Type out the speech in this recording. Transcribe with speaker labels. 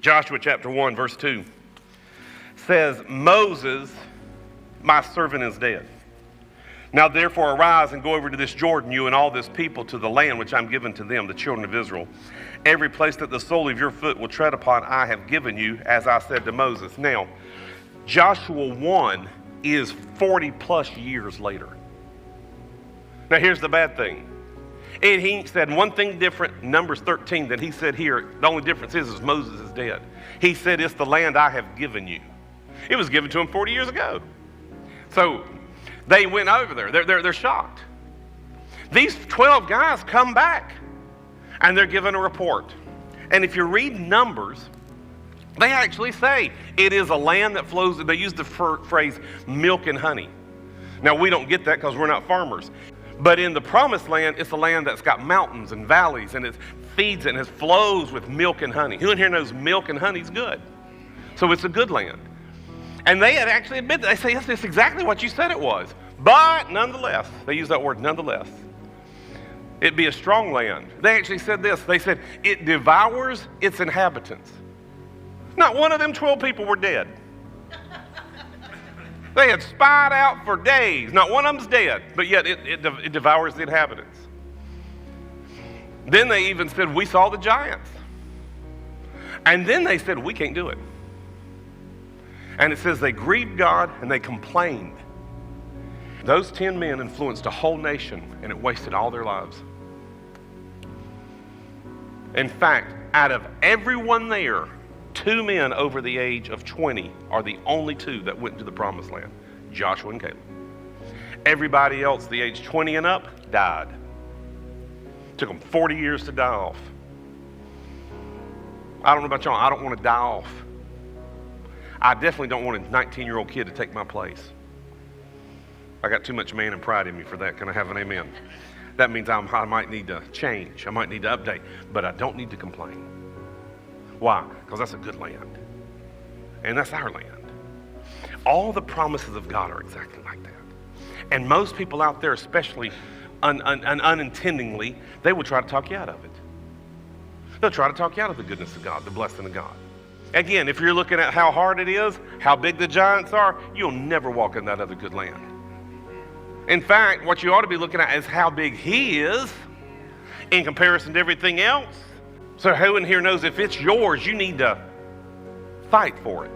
Speaker 1: Joshua chapter 1, verse 2 says, Moses, my servant, is dead. Now therefore arise and go over to this Jordan, you and all this people, to the land which I'm giving to them, the children of Israel. Every place that the sole of your foot will tread upon, I have given you, as I said to Moses. Now, Joshua 1 is 40 plus years later. Now here's the bad thing. He said one thing different, Numbers 13, that he said here. The only difference is Moses is dead. He said, it's the land I have given you. It was given to him 40 years ago. So they went over there. They're shocked. These 12 guys come back, and they're given a report. And if you read Numbers, they actually say it is a land that flows. They use the phrase milk and honey. Now, we don't get that because we're not farmers. But in the promised land, it's a land that's got mountains and valleys, and it feeds and it flows with milk and honey. Who in here knows milk and honey is good? So it's a good land. And they had actually admitted, they say, yes, it's exactly what you said it was. But nonetheless, they use that word, nonetheless, it'd be a strong land. They actually said this. They said, it devours its inhabitants. Not one of them 12 people were dead. They had spied out for days. Not one of them's dead, but yet it devours the inhabitants. Then they even said, we saw the giants. And then they said, we can't do it. And it says they grieved God and they complained. Those 10 men influenced a whole nation, and it wasted all their lives. In fact, out of everyone there, 2 men over the age of 20 are the only 2 that went into the promised land, Joshua and Caleb. Everybody else, the age 20 and up, died. Took them 40 years to die off. I don't know about y'all, I don't want to die off. I definitely don't want a 19-year-old kid to take my place. I got too much man and pride in me for that. Can I have an amen? That means I might need to change. I might need to update, but I don't need to complain. Why? Because that's a good land. And that's our land. All the promises of God are exactly like that. And most people out there, especially unintendingly, they will try to talk you out of it. They'll try to talk you out of the goodness of God, the blessing of God. Again, if you're looking at how hard it is, how big the giants are, you'll never walk in that other good land. In fact, what you ought to be looking at is how big He is in comparison to everything else. So who in here knows if it's yours, you need to fight for it?